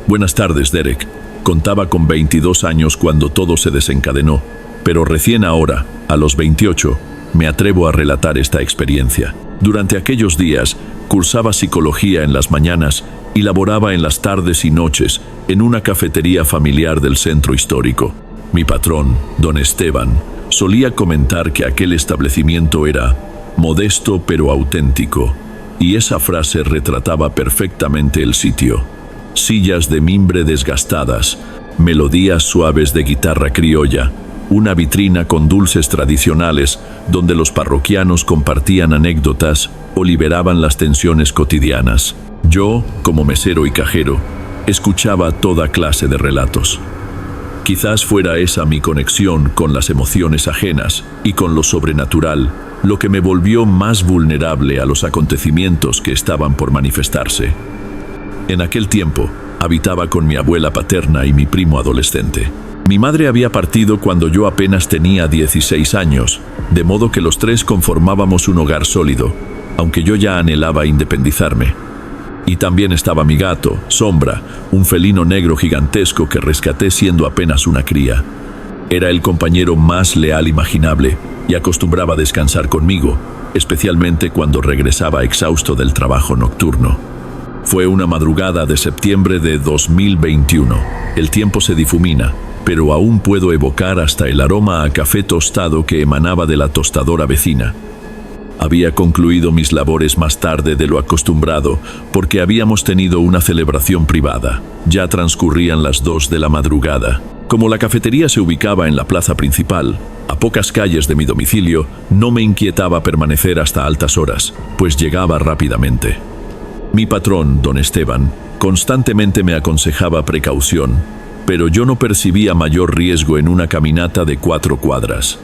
Buenas tardes, Derek. Contaba con 22 años cuando todo se desencadenó, pero recién ahora, a los 28, me atrevo a relatar esta experiencia. Durante aquellos días, cursaba psicología en las mañanas y laboraba en las tardes y noches en una cafetería familiar del centro histórico. Mi patrón, don Esteban, solía comentar que aquel establecimiento era modesto pero auténtico, y esa frase retrataba perfectamente el sitio. Sillas de mimbre desgastadas, melodías suaves de guitarra criolla, una vitrina con dulces tradicionales donde los parroquianos compartían anécdotas o liberaban las tensiones cotidianas. Yo, como mesero y cajero, escuchaba toda clase de relatos. Quizás fuera esa mi conexión con las emociones ajenas y con lo sobrenatural lo que me volvió más vulnerable a los acontecimientos que estaban por manifestarse. En aquel tiempo, habitaba con mi abuela paterna y mi primo adolescente. Mi madre había partido cuando yo apenas tenía 16 años, de modo que los tres conformábamos un hogar sólido, aunque yo ya anhelaba independizarme. Y también estaba mi gato, Sombra, un felino negro gigantesco que rescaté siendo apenas una cría. Era el compañero más leal imaginable y acostumbraba a descansar conmigo, especialmente cuando regresaba exhausto del trabajo nocturno. Fue una madrugada de septiembre de 2021. El tiempo se difumina, pero aún puedo evocar hasta el aroma a café tostado que emanaba de la tostadora vecina. Había concluido mis labores más tarde de lo acostumbrado, porque habíamos tenido una celebración privada. Ya transcurrían las 2 de la madrugada. Como la cafetería se ubicaba en la plaza principal, a pocas calles de mi domicilio, no me inquietaba permanecer hasta altas horas, pues llegaba rápidamente. Mi patrón, don Esteban, constantemente me aconsejaba precaución, pero yo no percibía mayor riesgo en una caminata de 4 cuadras.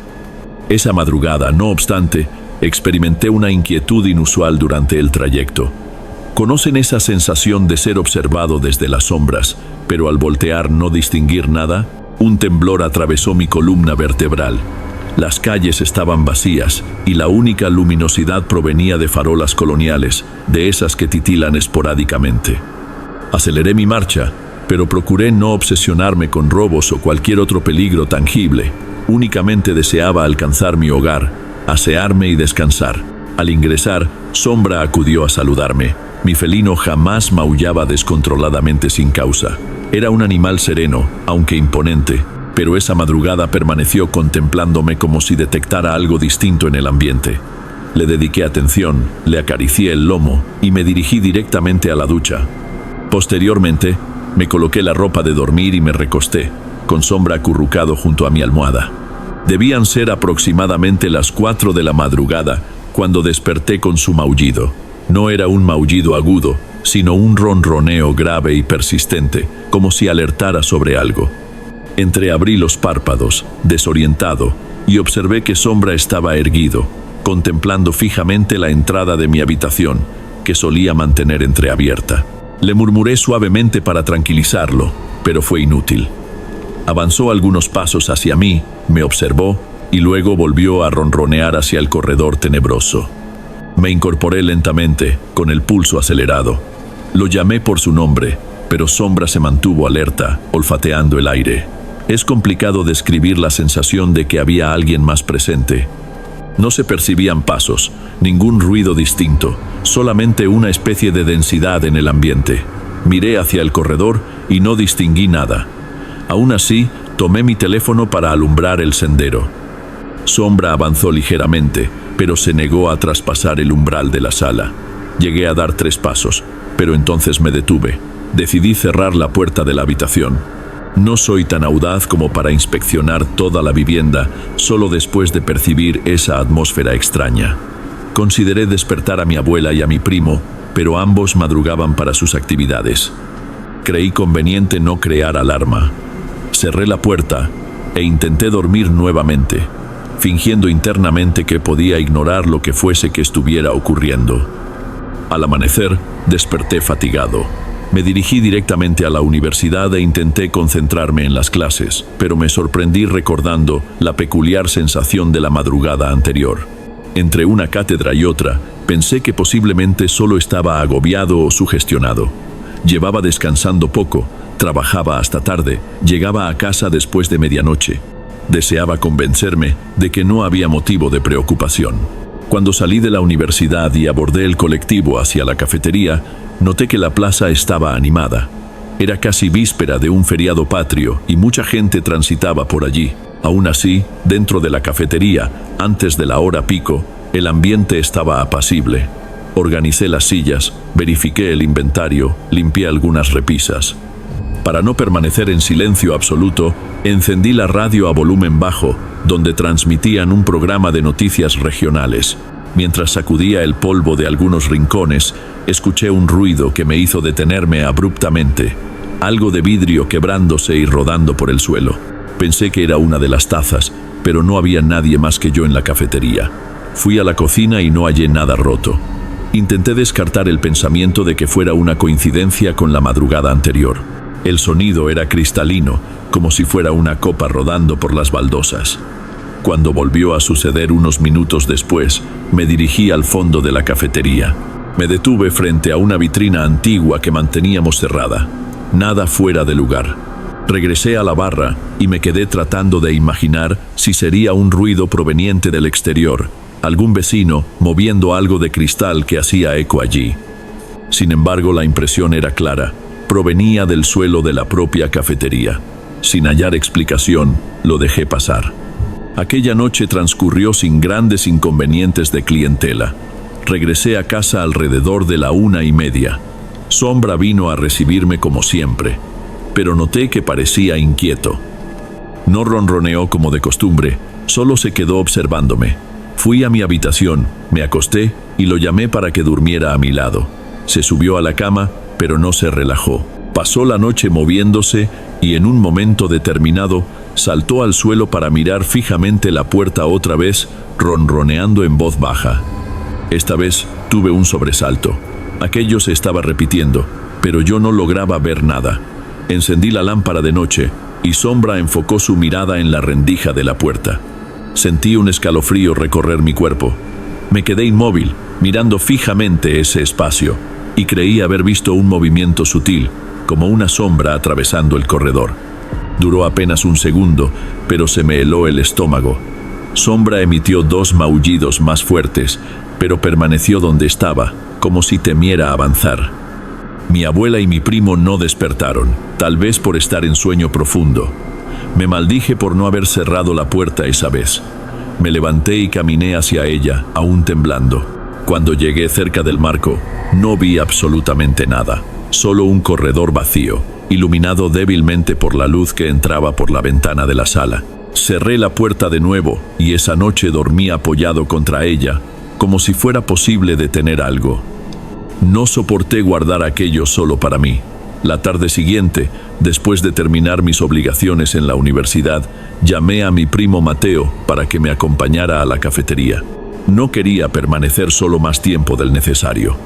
Esa madrugada, no obstante, experimenté una inquietud inusual durante el trayecto. ¿Conocen esa sensación de ser observado desde las sombras, pero al voltear no distinguir nada? Un temblor atravesó mi columna vertebral. Las calles estaban vacías y la única luminosidad provenía de farolas coloniales, de esas que titilan esporádicamente. Aceleré mi marcha, pero procuré no obsesionarme con robos o cualquier otro peligro tangible. Únicamente deseaba alcanzar mi hogar, asearme y descansar. Al ingresar, Sombra acudió a saludarme. Mi felino jamás maullaba descontroladamente sin causa. Era un animal sereno, aunque imponente, pero esa madrugada permaneció contemplándome como si detectara algo distinto en el ambiente. Le dediqué atención, le acaricié el lomo y me dirigí directamente a la ducha. Posteriormente, me coloqué la ropa de dormir y me recosté, con Sombra acurrucado junto a mi almohada. Debían ser aproximadamente las 4 de la madrugada cuando desperté con su maullido. No era un maullido agudo, sino un ronroneo grave y persistente, como si alertara sobre algo. Entreabrí los párpados, desorientado, y observé que Sombra estaba erguido, contemplando fijamente la entrada de mi habitación, que solía mantener entreabierta. Le murmuré suavemente para tranquilizarlo, pero fue inútil. Avanzó algunos pasos hacia mí, me observó y luego volvió a ronronear hacia el corredor tenebroso. Me incorporé lentamente, con el pulso acelerado. Lo llamé por su nombre, pero Sombra se mantuvo alerta, olfateando el aire. Es complicado describir la sensación de que había alguien más presente. No se percibían pasos, ningún ruido distinto, solamente una especie de densidad en el ambiente. Miré hacia el corredor y no distinguí nada. Aún así, tomé mi teléfono para alumbrar el sendero. Sombra avanzó ligeramente, pero se negó a traspasar el umbral de la sala. Llegué a dar 3 pasos, pero entonces me detuve. Decidí cerrar la puerta de la habitación. No soy tan audaz como para inspeccionar toda la vivienda solo después de percibir esa atmósfera extraña. Consideré despertar a mi abuela y a mi primo, pero ambos madrugaban para sus actividades. Creí conveniente no crear alarma. Cerré la puerta e intenté dormir nuevamente, fingiendo internamente que podía ignorar lo que fuese que estuviera ocurriendo. Al amanecer, desperté fatigado. Me dirigí directamente a la universidad e intenté concentrarme en las clases, pero me sorprendí recordando la peculiar sensación de la madrugada anterior. Entre una cátedra y otra, pensé que posiblemente solo estaba agobiado o sugestionado. Llevaba descansando poco, Trabajaba hasta tarde, llegaba a casa después de medianoche. Deseaba convencerme de que no había motivo de preocupación. Cuando salí de la universidad y abordé el colectivo hacia la cafetería, noté que la plaza estaba animada. Era casi víspera de un feriado patrio y mucha gente transitaba por allí. Aún así, dentro de la cafetería, antes de la hora pico, el ambiente estaba apacible. Organicé las sillas, verifiqué el inventario, limpié algunas repisas. Para no permanecer en silencio absoluto, encendí la radio a volumen bajo, donde transmitían un programa de noticias regionales. Mientras sacudía el polvo de algunos rincones, escuché un ruido que me hizo detenerme abruptamente. Algo de vidrio quebrándose y rodando por el suelo. Pensé que era una de las tazas, pero no había nadie más que yo en la cafetería. Fui a la cocina y no hallé nada roto. Intenté descartar el pensamiento de que fuera una coincidencia con la madrugada anterior. El sonido era cristalino, como si fuera una copa rodando por las baldosas. Cuando volvió a suceder unos minutos después, me dirigí al fondo de la cafetería. Me detuve frente a una vitrina antigua que manteníamos cerrada. Nada fuera de lugar. Regresé a la barra y me quedé tratando de imaginar si sería un ruido proveniente del exterior, algún vecino moviendo algo de cristal que hacía eco allí. Sin embargo, la impresión era clara. Provenía del suelo de la propia cafetería. Sin hallar explicación, lo dejé pasar. Aquella noche transcurrió sin grandes inconvenientes de clientela. Regresé a casa alrededor de la 1:30. Sombra vino a recibirme como siempre, pero noté que parecía inquieto. No ronroneó como de costumbre, solo se quedó observándome. Fui a mi habitación, me acosté y lo llamé para que durmiera a mi lado. Se subió a la cama, pero no se relajó. Pasó la noche moviéndose y en un momento determinado saltó al suelo para mirar fijamente la puerta otra vez, ronroneando en voz baja. Esta vez tuve un sobresalto. Aquello se estaba repitiendo, pero yo no lograba ver nada. Encendí la lámpara de noche y Sombra enfocó su mirada en la rendija de la puerta. Sentí un escalofrío recorrer mi cuerpo. Me quedé inmóvil, mirando fijamente ese espacio, y creí haber visto un movimiento sutil, como una sombra atravesando el corredor. Duró apenas un segundo, pero se me heló el estómago. Sombra emitió 2 maullidos más fuertes, pero permaneció donde estaba, como si temiera avanzar. Mi abuela y mi primo no despertaron, tal vez por estar en sueño profundo. Me maldije por no haber cerrado la puerta esa vez. Me levanté y caminé hacia ella, aún temblando. Cuando llegué cerca del marco, no vi absolutamente nada, solo un corredor vacío, iluminado débilmente por la luz que entraba por la ventana de la sala. Cerré la puerta de nuevo y esa noche dormí apoyado contra ella, como si fuera posible detener algo. No soporté guardar aquello solo para mí. La tarde siguiente, después de terminar mis obligaciones en la universidad, llamé a mi primo Mateo para que me acompañara a la cafetería. No quería permanecer solo más tiempo del necesario.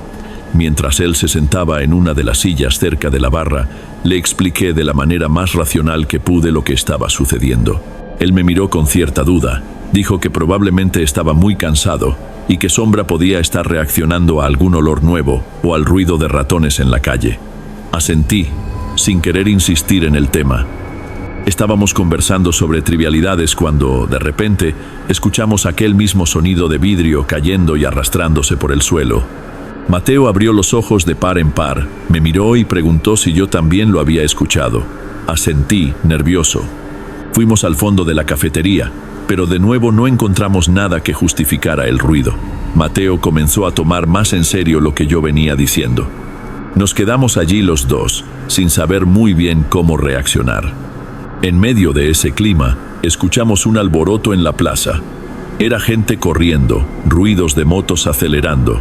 Mientras él se sentaba en una de las sillas cerca de la barra, le expliqué de la manera más racional que pude lo que estaba sucediendo. Él me miró con cierta duda. Dijo que probablemente estaba muy cansado y que Sombra podía estar reaccionando a algún olor nuevo o al ruido de ratones en la calle. Asentí, sin querer insistir en el tema. Estábamos conversando sobre trivialidades cuando, de repente, escuchamos aquel mismo sonido de vidrio cayendo y arrastrándose por el suelo. Mateo abrió los ojos de par en par, me miró y preguntó si yo también lo había escuchado. Asentí, nervioso. Fuimos al fondo de la cafetería, pero de nuevo no encontramos nada que justificara el ruido. Mateo comenzó a tomar más en serio lo que yo venía diciendo. Nos quedamos allí los dos, sin saber muy bien cómo reaccionar. En medio de ese clima, escuchamos un alboroto en la plaza. Era gente corriendo, ruidos de motos acelerando.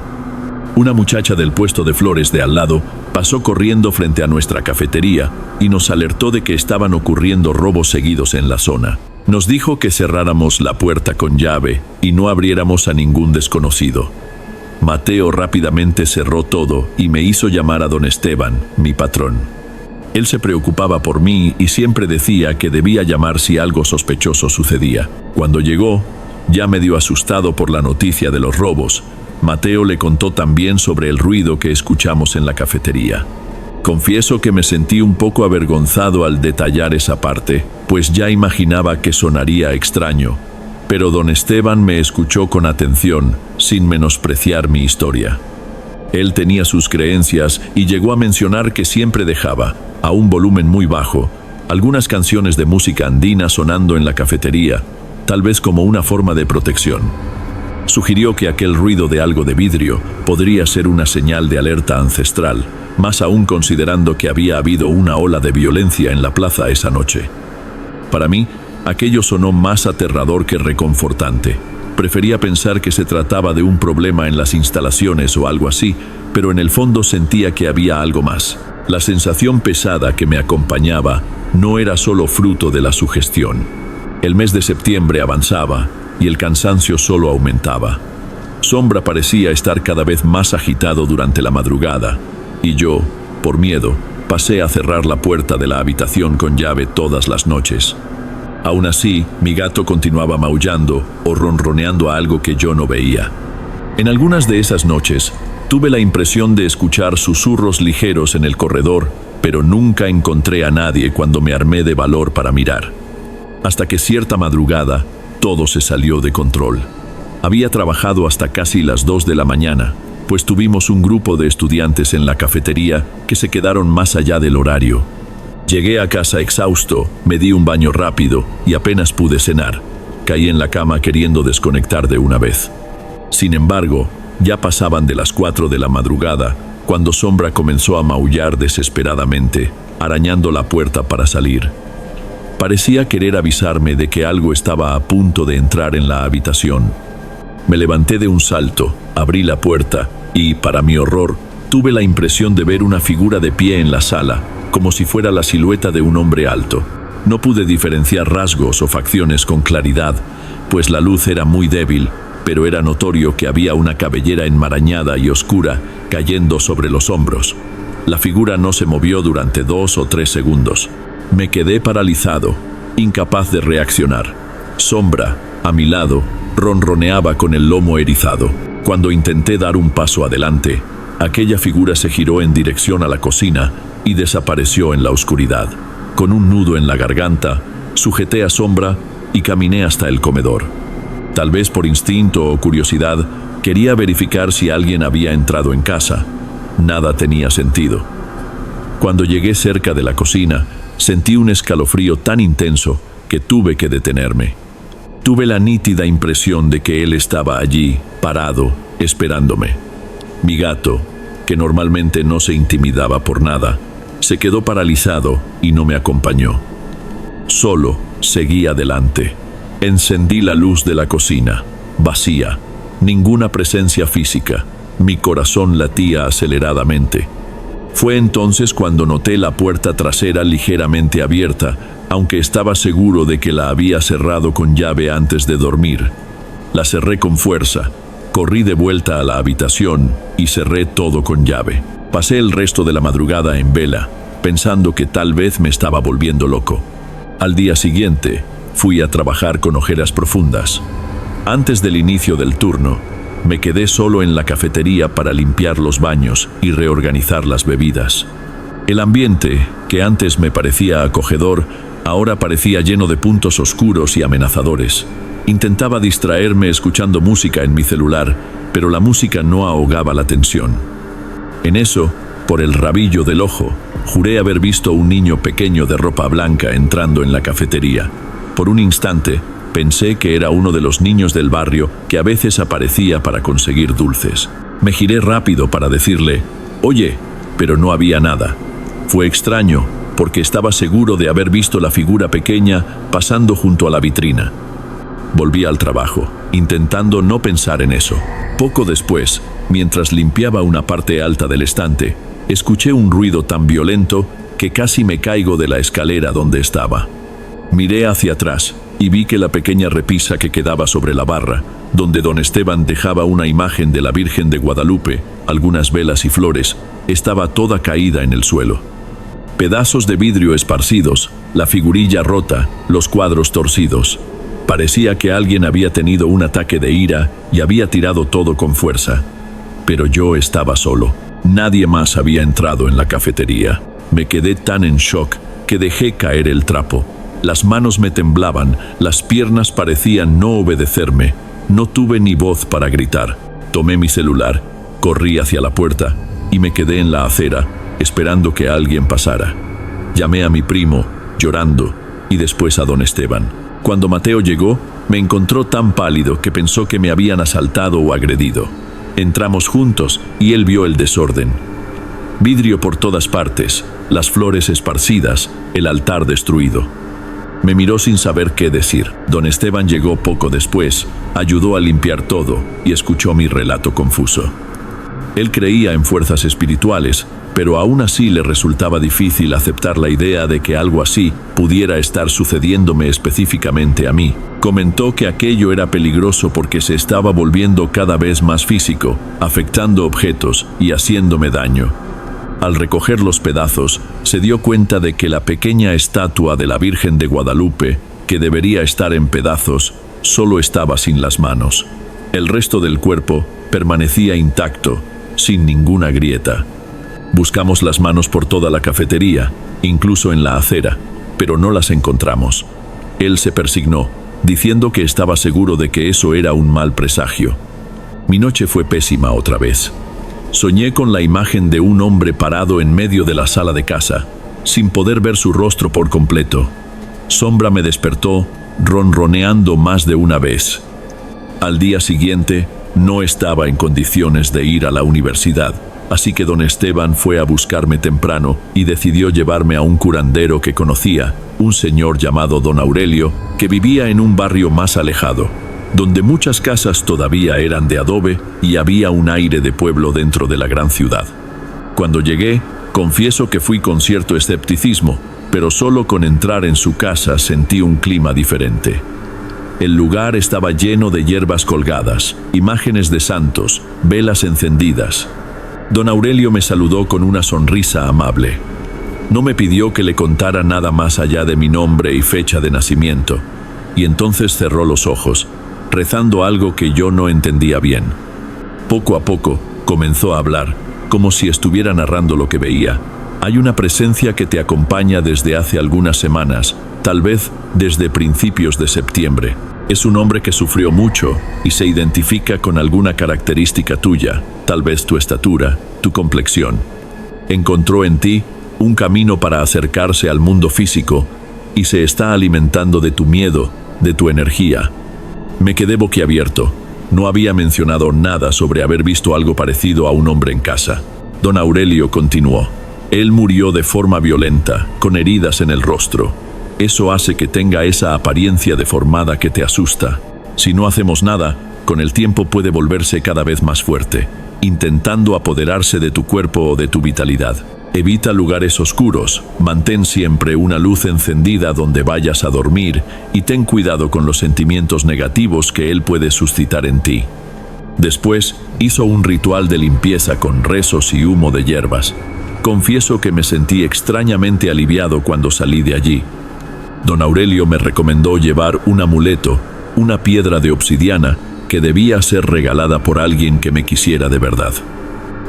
Una muchacha del puesto de flores de al lado pasó corriendo frente a nuestra cafetería y nos alertó de que estaban ocurriendo robos seguidos en la zona. Nos dijo que cerráramos la puerta con llave y no abriéramos a ningún desconocido. Mateo rápidamente cerró todo y me hizo llamar a don Esteban, mi patrón. Él se preocupaba por mí y siempre decía que debía llamar si algo sospechoso sucedía. Cuando llegó, ya medio asustado por la noticia de los robos, Mateo le contó también sobre el ruido que escuchamos en la cafetería. Confieso que me sentí un poco avergonzado al detallar esa parte, pues ya imaginaba que sonaría extraño. Pero don Esteban me escuchó con atención, sin menospreciar mi historia. Él tenía sus creencias y llegó a mencionar que siempre dejaba, a un volumen muy bajo, algunas canciones de música andina sonando en la cafetería, tal vez como una forma de protección. Sugirió que aquel ruido de algo de vidrio podría ser una señal de alerta ancestral, más aún considerando que había habido una ola de violencia en la plaza esa noche. Para mí, aquello sonó más aterrador que reconfortante. Prefería pensar que se trataba de un problema en las instalaciones o algo así, pero en el fondo sentía que había algo más. La sensación pesada que me acompañaba no era solo fruto de la sugestión. El mes de septiembre avanzaba y el cansancio solo aumentaba. Sombra parecía estar cada vez más agitado durante la madrugada, y yo, por miedo, pasé a cerrar la puerta de la habitación con llave todas las noches. Aún así, mi gato continuaba maullando o ronroneando a algo que yo no veía. En algunas de esas noches, tuve la impresión de escuchar susurros ligeros en el corredor, pero nunca encontré a nadie cuando me armé de valor para mirar. Hasta que cierta madrugada, todo se salió de control. Había trabajado hasta casi las 2 de la mañana, pues tuvimos un grupo de estudiantes en la cafetería que se quedaron más allá del horario. Llegué a casa exhausto, me di un baño rápido y apenas pude cenar. Caí en la cama queriendo desconectar de una vez. Sin embargo, ya pasaban de las 4 de la madrugada cuando Sombra comenzó a maullar desesperadamente, arañando la puerta para salir. Parecía querer avisarme de que algo estaba a punto de entrar en la habitación. Me levanté de un salto, abrí la puerta y, para mi horror, tuve la impresión de ver una figura de pie en la sala, como si fuera la silueta de un hombre alto. No pude diferenciar rasgos o facciones con claridad, pues la luz era muy débil, pero era notorio que había una cabellera enmarañada y oscura cayendo sobre los hombros. La figura no se movió durante 2 o 3 segundos. Me quedé paralizado, incapaz de reaccionar. Sombra, a mi lado, ronroneaba con el lomo erizado. Cuando intenté dar un paso adelante, aquella figura se giró en dirección a la cocina y desapareció en la oscuridad. Con un nudo en la garganta, sujeté a Sombra y caminé hasta el comedor. Tal vez por instinto o curiosidad, quería verificar si alguien había entrado en casa. Nada tenía sentido. Cuando llegué cerca de la cocina, sentí un escalofrío tan intenso que tuve que detenerme. Tuve la nítida impresión de que él estaba allí, parado, esperándome. Mi gato, que normalmente no se intimidaba por nada, se quedó paralizado y no me acompañó. Solo seguí adelante. Encendí la luz de la cocina, vacía, ninguna presencia física. Mi corazón latía aceleradamente. Fue entonces cuando noté la puerta trasera ligeramente abierta, aunque estaba seguro de que la había cerrado con llave antes de dormir. La cerré con fuerza, corrí de vuelta a la habitación y cerré todo con llave. Pasé el resto de la madrugada en vela, pensando que tal vez me estaba volviendo loco. Al día siguiente, fui a trabajar con ojeras profundas. Antes del inicio del turno, me quedé solo en la cafetería para limpiar los baños y reorganizar las bebidas. El ambiente, que antes me parecía acogedor, ahora parecía lleno de puntos oscuros y amenazadores. Intentaba distraerme escuchando música en mi celular, pero la música no ahogaba la tensión. En eso, por el rabillo del ojo, juré haber visto un niño pequeño de ropa blanca entrando en la cafetería. Por un instante, pensé que era uno de los niños del barrio que a veces aparecía para conseguir dulces. Me giré rápido para decirle, «Oye», pero no había nada. Fue extraño, porque estaba seguro de haber visto la figura pequeña pasando junto a la vitrina. Volví al trabajo, intentando no pensar en eso. Poco después, mientras limpiaba una parte alta del estante, escuché un ruido tan violento que casi me caigo de la escalera donde estaba. Miré hacia atrás y vi que la pequeña repisa que quedaba sobre la barra, donde don Esteban dejaba una imagen de la Virgen de Guadalupe, algunas velas y flores, estaba toda caída en el suelo. Pedazos de vidrio esparcidos, la figurilla rota, los cuadros torcidos. Parecía que alguien había tenido un ataque de ira y había tirado todo con fuerza. Pero yo estaba solo. Nadie más había entrado en la cafetería. Me quedé tan en shock que dejé caer el trapo. Las manos me temblaban, las piernas parecían no obedecerme. No tuve ni voz para gritar. Tomé mi celular, corrí hacia la puerta y me quedé en la acera, esperando que alguien pasara. Llamé a mi primo, llorando, y después a don Esteban. Cuando Mateo llegó, me encontró tan pálido que pensó que me habían asaltado o agredido. Entramos juntos y él vio el desorden. Vidrio por todas partes, las flores esparcidas, el altar destruido. Me miró sin saber qué decir. Don Esteban llegó poco después, ayudó a limpiar todo y escuchó mi relato confuso. Él creía en fuerzas espirituales, pero aún así le resultaba difícil aceptar la idea de que algo así pudiera estar sucediéndome específicamente a mí. Comentó que aquello era peligroso porque se estaba volviendo cada vez más físico, afectando objetos y haciéndome daño. Al recoger los pedazos, se dio cuenta de que la pequeña estatua de la Virgen de Guadalupe, que debería estar en pedazos, solo estaba sin las manos. El resto del cuerpo permanecía intacto, sin ninguna grieta. Buscamos las manos por toda la cafetería, incluso en la acera, pero no las encontramos. Él se persignó, diciendo que estaba seguro de que eso era un mal presagio. Mi noche fue pésima otra vez. Soñé con la imagen de un hombre parado en medio de la sala de casa, sin poder ver su rostro por completo. Sombra me despertó, ronroneando más de una vez. Al día siguiente, no estaba en condiciones de ir a la universidad, así que don Esteban fue a buscarme temprano y decidió llevarme a un curandero que conocía, un señor llamado don Aurelio, que vivía en un barrio más alejado, donde muchas casas todavía eran de adobe y había un aire de pueblo dentro de la gran ciudad. Cuando llegué, confieso que fui con cierto escepticismo, pero solo con entrar en su casa sentí un clima diferente. El lugar estaba lleno de hierbas colgadas, imágenes de santos, velas encendidas. Don Aurelio me saludó con una sonrisa amable. No me pidió que le contara nada más allá de mi nombre y fecha de nacimiento, y entonces cerró los ojos, rezando algo que yo no entendía bien. Poco a poco comenzó a hablar, como si estuviera narrando lo que veía. Hay una presencia que te acompaña desde hace algunas semanas, tal vez desde principios de septiembre. Es un hombre que sufrió mucho y se identifica con alguna característica tuya, tal vez tu estatura, tu complexión. Encontró en ti un camino para acercarse al mundo físico y se está alimentando de tu miedo, de tu energía. Me quedé boquiabierto. No había mencionado nada sobre haber visto algo parecido a un hombre en casa. Don Aurelio continuó. Él murió de forma violenta, con heridas en el rostro. Eso hace que tenga esa apariencia deformada que te asusta. Si no hacemos nada, con el tiempo puede volverse cada vez más fuerte, intentando apoderarse de tu cuerpo o de tu vitalidad. Evita lugares oscuros, mantén siempre una luz encendida donde vayas a dormir y ten cuidado con los sentimientos negativos que él puede suscitar en ti. Después, hizo un ritual de limpieza con rezos y humo de hierbas. Confieso que me sentí extrañamente aliviado cuando salí de allí. Don Aurelio me recomendó llevar un amuleto, una piedra de obsidiana, que debía ser regalada por alguien que me quisiera de verdad.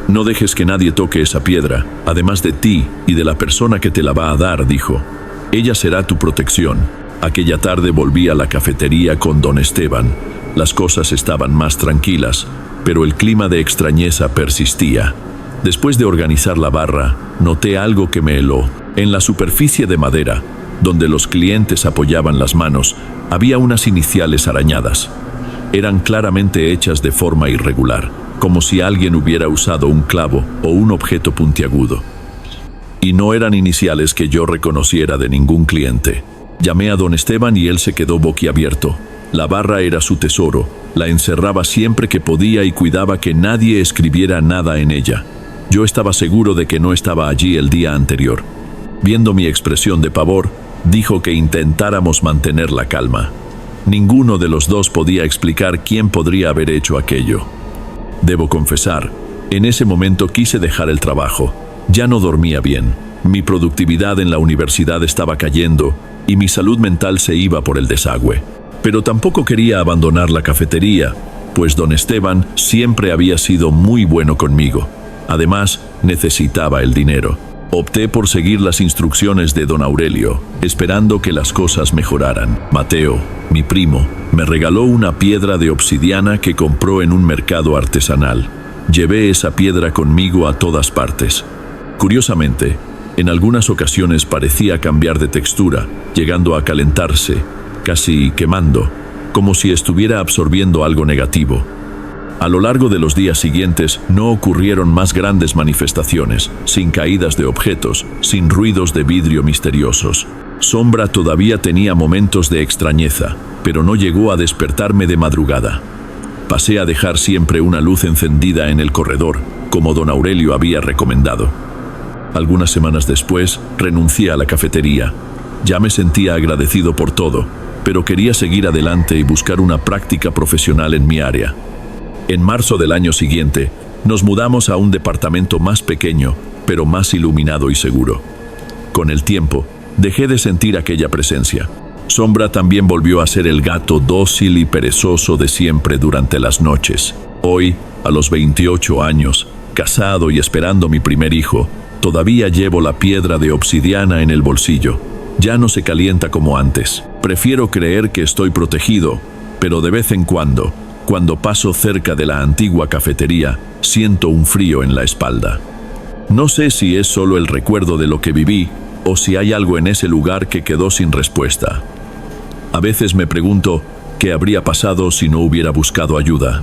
No dejes que nadie toque esa piedra, además de ti y de la persona que te la va a dar, dijo. Ella será tu protección. Aquella tarde volví a la cafetería con don Esteban. Las cosas estaban más tranquilas, pero el clima de extrañeza persistía. Después de organizar la barra, noté algo que me heló. En la superficie de madera, donde los clientes apoyaban las manos, había unas iniciales arañadas. Eran claramente hechas de forma irregular, como si alguien hubiera usado un clavo o un objeto puntiagudo. Y no eran iniciales que yo reconociera de ningún cliente. Llamé a don Esteban y él se quedó boquiabierto. La barra era su tesoro, la encerraba siempre que podía y cuidaba que nadie escribiera nada en ella. Yo estaba seguro de que no estaba allí el día anterior. Viendo mi expresión de pavor, dijo que intentáramos mantener la calma. Ninguno de los dos podía explicar quién podría haber hecho aquello. Debo confesar, en ese momento quise dejar el trabajo. Ya no dormía bien. Mi productividad en la universidad estaba cayendo y mi salud mental se iba por el desagüe. Pero tampoco quería abandonar la cafetería, pues don Esteban siempre había sido muy bueno conmigo. Además, necesitaba el dinero. Opté por seguir las instrucciones de don Aurelio, esperando que las cosas mejoraran. Mateo, mi primo, me regaló una piedra de obsidiana que compró en un mercado artesanal. Llevé esa piedra conmigo a todas partes. Curiosamente, en algunas ocasiones parecía cambiar de textura, llegando a calentarse, casi quemando, como si estuviera absorbiendo algo negativo. A lo largo de los días siguientes no ocurrieron más grandes manifestaciones, sin caídas de objetos, sin ruidos de vidrio misteriosos. Sombra todavía tenía momentos de extrañeza, pero no llegó a despertarme de madrugada. Pasé a dejar siempre una luz encendida en el corredor, como don Aurelio había recomendado. Algunas semanas después, renuncié a la cafetería. Ya me sentía agradecido por todo, pero quería seguir adelante y buscar una práctica profesional en mi área. En marzo del año siguiente, nos mudamos a un departamento más pequeño, pero más iluminado y seguro. Con el tiempo, dejé de sentir aquella presencia. Sombra también volvió a ser el gato dócil y perezoso de siempre durante las noches. Hoy, a los 28 años, casado y esperando mi primer hijo, todavía llevo la piedra de obsidiana en el bolsillo. Ya no se calienta como antes. Prefiero creer que estoy protegido, pero de vez en cuando paso cerca de la antigua cafetería, siento un frío en la espalda. No sé si es solo el recuerdo de lo que viví o si hay algo en ese lugar que quedó sin respuesta. A veces me pregunto qué habría pasado si no hubiera buscado ayuda.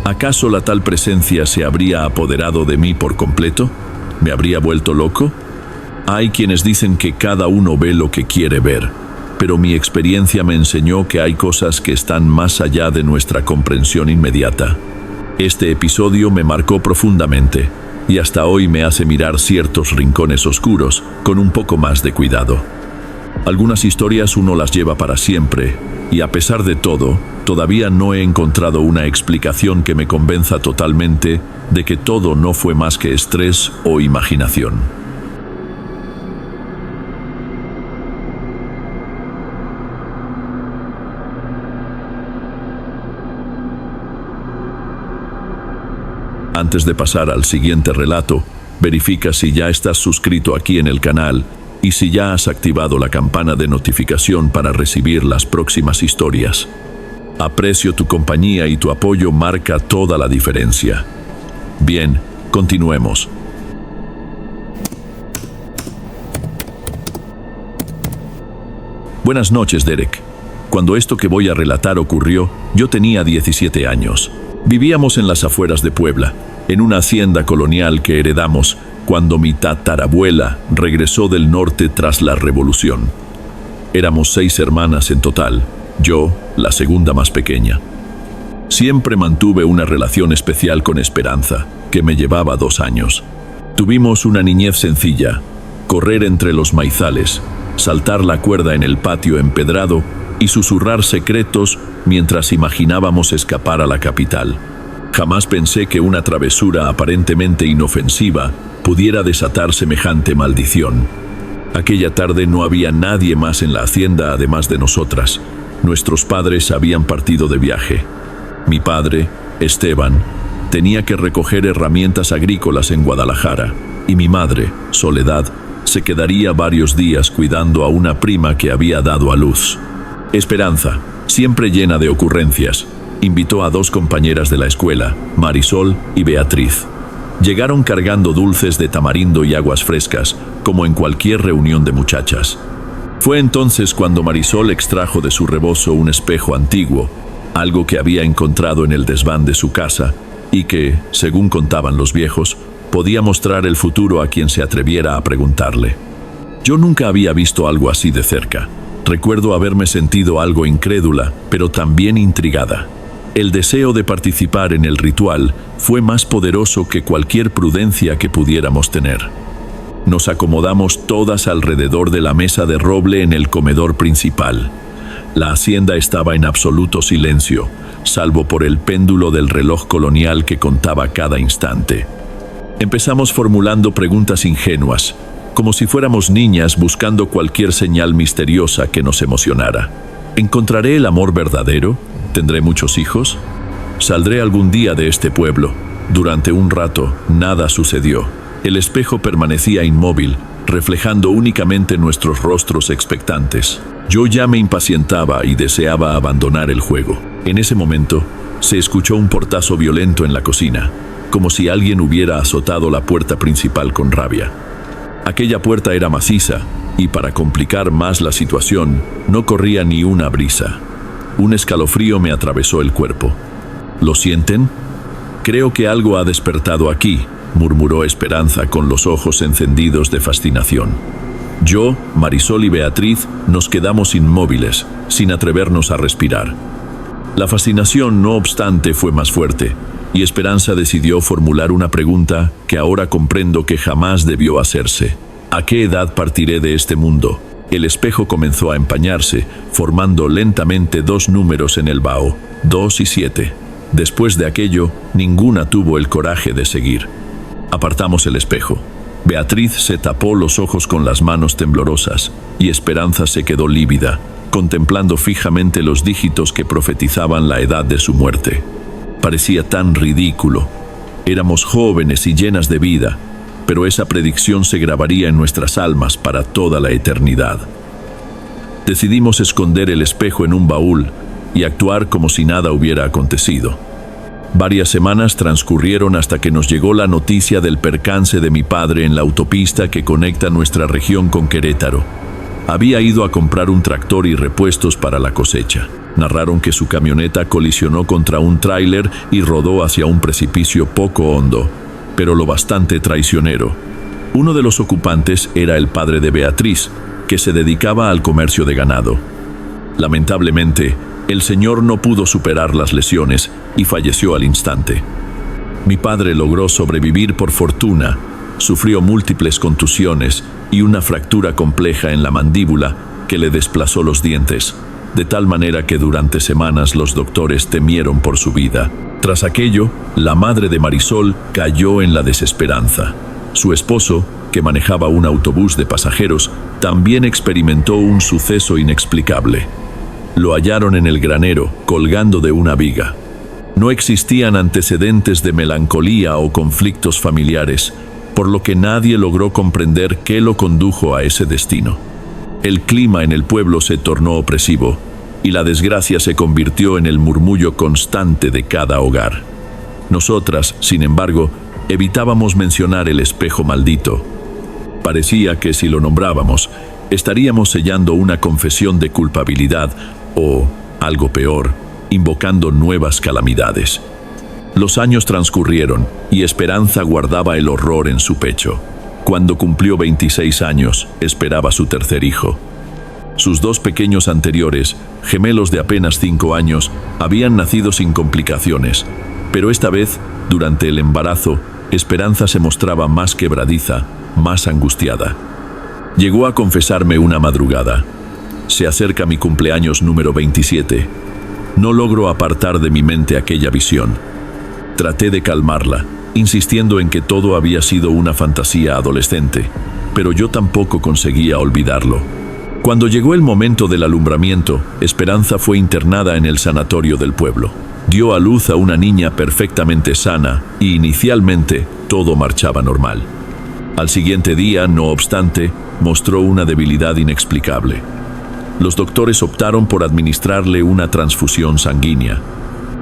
¿Acaso la tal presencia se habría apoderado de mí por completo? ¿Me habría vuelto loco? Hay quienes dicen que cada uno ve lo que quiere ver, pero mi experiencia me enseñó que hay cosas que están más allá de nuestra comprensión inmediata. Este episodio me marcó profundamente y hasta hoy me hace mirar ciertos rincones oscuros con un poco más de cuidado. Algunas historias uno las lleva para siempre y a pesar de todo, todavía no he encontrado una explicación que me convenza totalmente de que todo no fue más que estrés o imaginación. Antes de pasar al siguiente relato, verifica si ya estás suscrito aquí en el canal y si ya has activado la campana de notificación para recibir las próximas historias. Aprecio tu compañía y tu apoyo marca toda la diferencia. Bien, continuemos. Buenas noches, Derek. Cuando esto que voy a relatar ocurrió, yo tenía 17 años. Vivíamos en las afueras de Puebla, en una hacienda colonial que heredamos cuando mi tatarabuela regresó del norte tras la Revolución. Éramos 6 hermanas en total, yo, la segunda más pequeña. Siempre mantuve una relación especial con Esperanza, que me llevaba 2 años. Tuvimos una niñez sencilla, correr entre los maizales, saltar la cuerda en el patio empedrado y susurrar secretos mientras imaginábamos escapar a la capital. Jamás pensé que una travesura aparentemente inofensiva pudiera desatar semejante maldición. Aquella tarde no había nadie más en la hacienda además de nosotras. Nuestros padres habían partido de viaje. Mi padre, Esteban, tenía que recoger herramientas agrícolas en Guadalajara, y mi madre, Soledad, se quedaría varios días cuidando a una prima que había dado a luz. Esperanza, siempre llena de ocurrencias, invitó a 2 compañeras de la escuela, Marisol y Beatriz. Llegaron cargando dulces de tamarindo y aguas frescas, como en cualquier reunión de muchachas. Fue entonces cuando Marisol extrajo de su rebozo un espejo antiguo, algo que había encontrado en el desván de su casa y que, según contaban los viejos, podía mostrar el futuro a quien se atreviera a preguntarle. Yo nunca había visto algo así de cerca. Recuerdo haberme sentido algo incrédula, pero también intrigada. El deseo de participar en el ritual fue más poderoso que cualquier prudencia que pudiéramos tener. Nos acomodamos todas alrededor de la mesa de roble en el comedor principal. La hacienda estaba en absoluto silencio, salvo por el péndulo del reloj colonial que contaba cada instante. Empezamos formulando preguntas ingenuas, como si fuéramos niñas buscando cualquier señal misteriosa que nos emocionara. ¿Encontraré el amor verdadero? ¿Tendré muchos hijos? ¿Saldré algún día de este pueblo? Durante un rato, nada sucedió. El espejo permanecía inmóvil, reflejando únicamente nuestros rostros expectantes. Yo ya me impacientaba y deseaba abandonar el juego. En ese momento, se escuchó un portazo violento en la cocina, como si alguien hubiera azotado la puerta principal con rabia. Aquella puerta era maciza, y para complicar más la situación, no corría ni una brisa. Un escalofrío me atravesó el cuerpo. ¿Lo sienten? Creo que algo ha despertado aquí, murmuró Esperanza con los ojos encendidos de fascinación. Yo, Marisol y Beatriz nos quedamos inmóviles, sin atrevernos a respirar. La fascinación, no obstante, fue más fuerte, y Esperanza decidió formular una pregunta que ahora comprendo que jamás debió hacerse. ¿A qué edad partiré de este mundo? El espejo comenzó a empañarse, formando lentamente dos números en el vaho, 2 y 7. Después de aquello, ninguna tuvo el coraje de seguir. Apartamos el espejo. Beatriz se tapó los ojos con las manos temblorosas, y Esperanza se quedó lívida, contemplando fijamente los dígitos que profetizaban la edad de su muerte. Parecía tan ridículo. Éramos jóvenes y llenas de vida, pero esa predicción se grabaría en nuestras almas para toda la eternidad. Decidimos esconder el espejo en un baúl y actuar como si nada hubiera acontecido. Varias semanas transcurrieron hasta que nos llegó la noticia del percance de mi padre en la autopista que conecta nuestra región con Querétaro. Había ido a comprar un tractor y repuestos para la cosecha. Narraron que su camioneta colisionó contra un tráiler y rodó hacia un precipicio poco hondo, pero lo bastante traicionero. Uno de los ocupantes era el padre de Beatriz, que se dedicaba al comercio de ganado. Lamentablemente, el señor no pudo superar las lesiones y falleció al instante. Mi padre logró sobrevivir por fortuna, sufrió múltiples contusiones y una fractura compleja en la mandíbula que le desplazó los dientes, de tal manera que durante semanas los doctores temieron por su vida. Tras aquello, la madre de Marisol cayó en la desesperanza. Su esposo, que manejaba un autobús de pasajeros, también experimentó un suceso inexplicable. Lo hallaron en el granero, colgando de una viga. No existían antecedentes de melancolía o conflictos familiares, por lo que nadie logró comprender qué lo condujo a ese destino. El clima en el pueblo se tornó opresivo, y la desgracia se convirtió en el murmullo constante de cada hogar. Nosotras, sin embargo, evitábamos mencionar el espejo maldito. Parecía que si lo nombrábamos, estaríamos sellando una confesión de culpabilidad o, algo peor, invocando nuevas calamidades. Los años transcurrieron y Esperanza guardaba el horror en su pecho. Cuando cumplió 26 años, esperaba su tercer hijo. Sus dos pequeños anteriores, gemelos de apenas 5 años, habían nacido sin complicaciones, pero esta vez, durante el embarazo, Esperanza se mostraba más quebradiza, más angustiada. Llegó a confesarme una madrugada: se acerca mi cumpleaños número 27. No logro apartar de mi mente aquella visión. Traté de calmarla, insistiendo en que todo había sido una fantasía adolescente, pero yo tampoco conseguía olvidarlo. Cuando llegó el momento del alumbramiento, Esperanza fue internada en el sanatorio del pueblo. Dio a luz a una niña perfectamente sana y inicialmente todo marchaba normal. Al siguiente día, no obstante, mostró una debilidad inexplicable. Los doctores optaron por administrarle una transfusión sanguínea.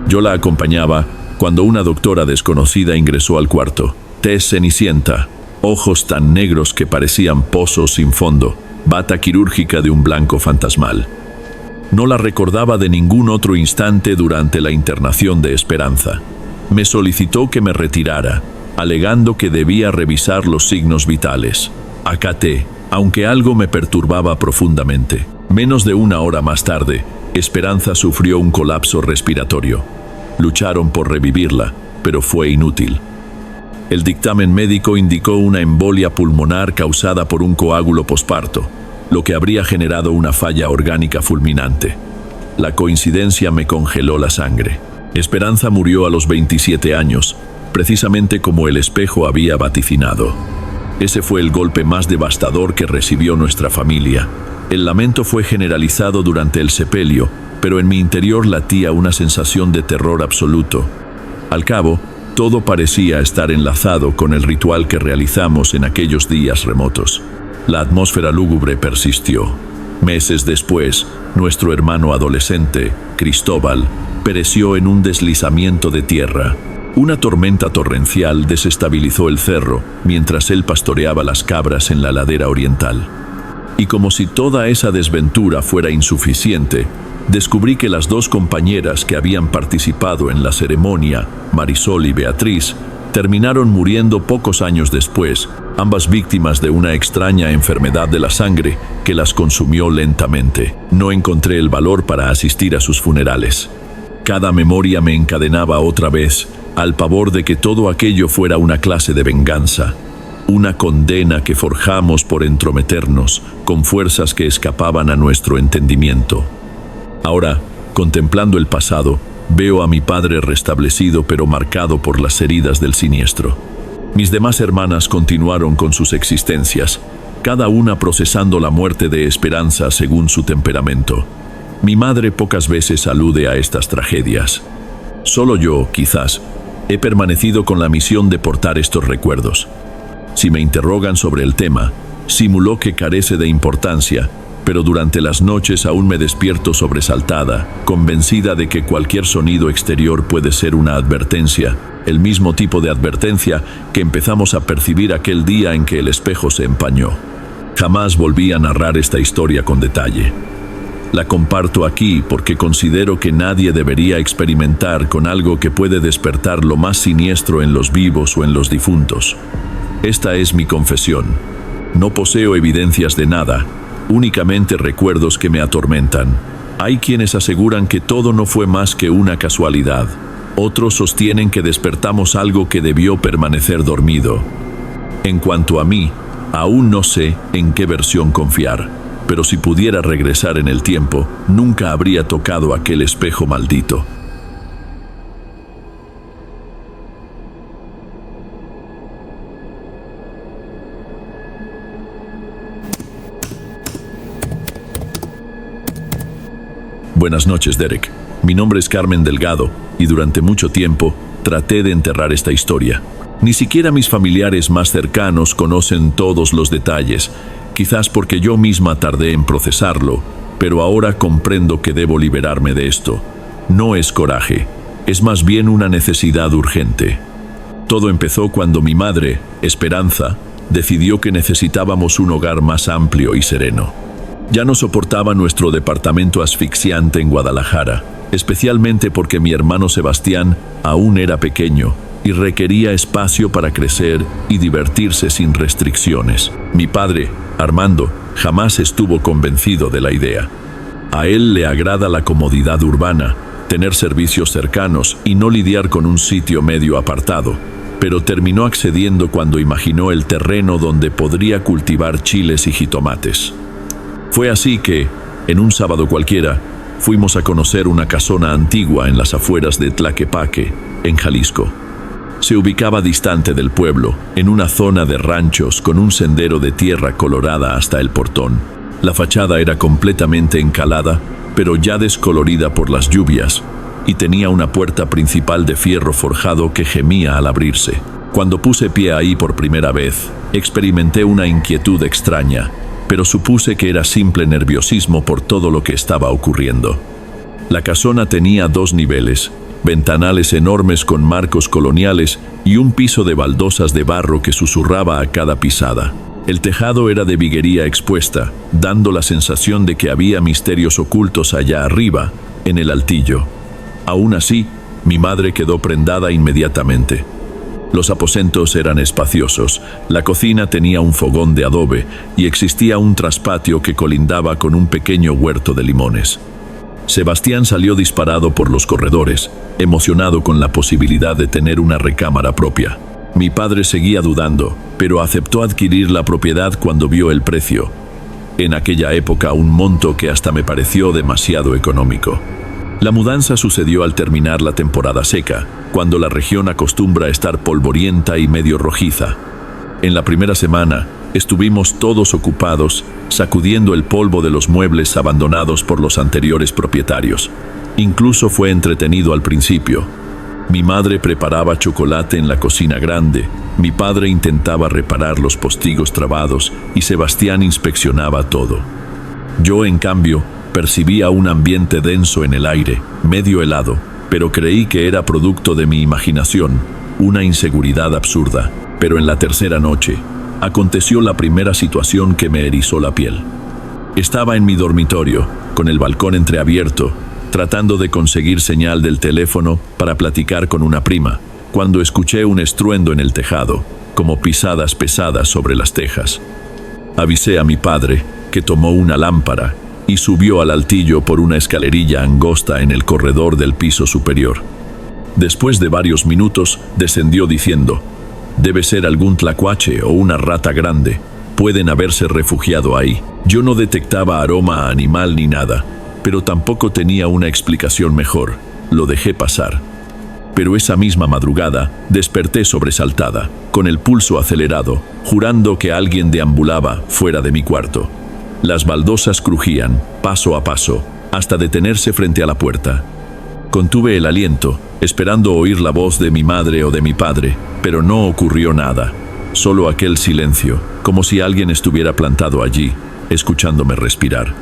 Yo la acompañaba cuando una doctora desconocida ingresó al cuarto. Tez cenicienta, ojos tan negros que parecían pozos sin fondo, bata quirúrgica de un blanco fantasmal. No la recordaba de ningún otro instante durante la internación de Esperanza. Me solicitó que me retirara, alegando que debía revisar los signos vitales. Acaté, aunque algo me perturbaba profundamente. Menos de una hora más tarde, Esperanza sufrió un colapso respiratorio. Lucharon por revivirla, pero fue inútil. El dictamen médico indicó una embolia pulmonar causada por un coágulo posparto, lo que habría generado una falla orgánica fulminante. La coincidencia me congeló la sangre. Esperanza murió a los 27 años, precisamente como el espejo había vaticinado. Ese fue el golpe más devastador que recibió nuestra familia. El lamento fue generalizado durante el sepelio, pero en mi interior latía una sensación de terror absoluto. Al cabo, Todo parecía estar enlazado con el ritual que realizamos en aquellos días remotos. La atmósfera lúgubre persistió. Meses después, nuestro hermano adolescente, Cristóbal, pereció en un deslizamiento de tierra. Una tormenta torrencial desestabilizó el cerro mientras él pastoreaba las cabras en la ladera oriental. Y como si toda esa desventura fuera insuficiente, descubrí que las dos compañeras que habían participado en la ceremonia, Marisol y Beatriz, terminaron muriendo pocos años después, ambas víctimas de una extraña enfermedad de la sangre que las consumió lentamente. No encontré el valor para asistir a sus funerales. Cada memoria me encadenaba otra vez al pavor de que todo aquello fuera una clase de venganza, una condena que forjamos por entrometernos con fuerzas que escapaban a nuestro entendimiento. Ahora, contemplando el pasado, veo a mi padre restablecido pero marcado por las heridas del siniestro. Mis demás hermanas continuaron con sus existencias, cada una procesando la muerte de Esperanza según su temperamento. Mi madre pocas veces alude a estas tragedias. Solo yo, quizás, he permanecido con la misión de portar estos recuerdos. Si me interrogan sobre el tema, simuló que carece de importancia, pero durante las noches aún me despierto sobresaltada, convencida de que cualquier sonido exterior puede ser una advertencia, el mismo tipo de advertencia que empezamos a percibir aquel día en que el espejo se empañó. Jamás volví a narrar esta historia con detalle. La comparto aquí porque considero que nadie debería experimentar con algo que puede despertar lo más siniestro en los vivos o en los difuntos. Esta es mi confesión. No poseo evidencias de nada, únicamente recuerdos que me atormentan. Hay quienes aseguran que todo no fue más que una casualidad. Otros sostienen que despertamos algo que debió permanecer dormido. En cuanto a mí, aún no sé en qué versión confiar, pero si pudiera regresar en el tiempo, nunca habría tocado aquel espejo maldito. Buenas noches, Derek. Mi nombre es Carmen Delgado, y durante mucho tiempo traté de enterrar esta historia. Ni siquiera mis familiares más cercanos conocen todos los detalles, quizás porque yo misma tardé en procesarlo, pero ahora comprendo que debo liberarme de esto. No es coraje, es más bien una necesidad urgente. Todo empezó cuando mi madre, Esperanza, decidió que necesitábamos un hogar más amplio y sereno. Ya no soportaba nuestro departamento asfixiante en Guadalajara, especialmente porque mi hermano Sebastián aún era pequeño y requería espacio para crecer y divertirse sin restricciones. Mi padre, Armando, jamás estuvo convencido de la idea. A él le agrada la comodidad urbana, tener servicios cercanos y no lidiar con un sitio medio apartado, pero terminó accediendo cuando imaginó el terreno donde podría cultivar chiles y jitomates. Fue así que, en un sábado cualquiera, fuimos a conocer una casona antigua en las afueras de Tlaquepaque, en Jalisco. Se ubicaba distante del pueblo, en una zona de ranchos con un sendero de tierra colorada hasta el portón. La fachada era completamente encalada, pero ya descolorida por las lluvias, y tenía una puerta principal de fierro forjado que gemía al abrirse. Cuando puse pie ahí por primera vez, experimenté una inquietud extraña, pero supuse que era simple nerviosismo por todo lo que estaba ocurriendo. La casona tenía 2 niveles, ventanales enormes con marcos coloniales y un piso de baldosas de barro que susurraba a cada pisada. El tejado era de viguería expuesta, dando la sensación de que había misterios ocultos allá arriba, en el altillo. Aún así, mi madre quedó prendada inmediatamente. Los aposentos eran espaciosos, la cocina tenía un fogón de adobe y existía un traspatio que colindaba con un pequeño huerto de limones. Sebastián salió disparado por los corredores, emocionado con la posibilidad de tener una recámara propia. Mi padre seguía dudando, pero aceptó adquirir la propiedad cuando vio el precio. En aquella época un monto que hasta me pareció demasiado económico. La mudanza sucedió al terminar la temporada seca, cuando la región acostumbra estar polvorienta y medio rojiza. En la primera semana, estuvimos todos ocupados, sacudiendo el polvo de los muebles abandonados por los anteriores propietarios. Incluso fue entretenido al principio. Mi madre preparaba chocolate en la cocina grande, mi padre intentaba reparar los postigos trabados y Sebastián inspeccionaba todo. Yo, en cambio, percibía un ambiente denso en el aire, medio helado, pero creí que era producto de mi imaginación, una inseguridad absurda. Pero en la tercera noche, aconteció la primera situación que me erizó la piel. Estaba en mi dormitorio, con el balcón entreabierto, tratando de conseguir señal del teléfono para platicar con una prima, cuando escuché un estruendo en el tejado, como pisadas pesadas sobre las tejas. Avisé a mi padre, que tomó una lámpara y subió al altillo por una escalerilla angosta en el corredor del piso superior. Después de varios minutos, descendió diciendo: «Debe ser algún tlacuache o una rata grande. Pueden haberse refugiado ahí». Yo no detectaba aroma a animal ni nada, pero tampoco tenía una explicación mejor. Lo dejé pasar. Pero esa misma madrugada desperté sobresaltada, con el pulso acelerado, jurando que alguien deambulaba fuera de mi cuarto. Las baldosas crujían, paso a paso, hasta detenerse frente a la puerta. Contuve el aliento, esperando oír la voz de mi madre o de mi padre, pero no ocurrió nada. Solo aquel silencio, como si alguien estuviera plantado allí, escuchándome respirar.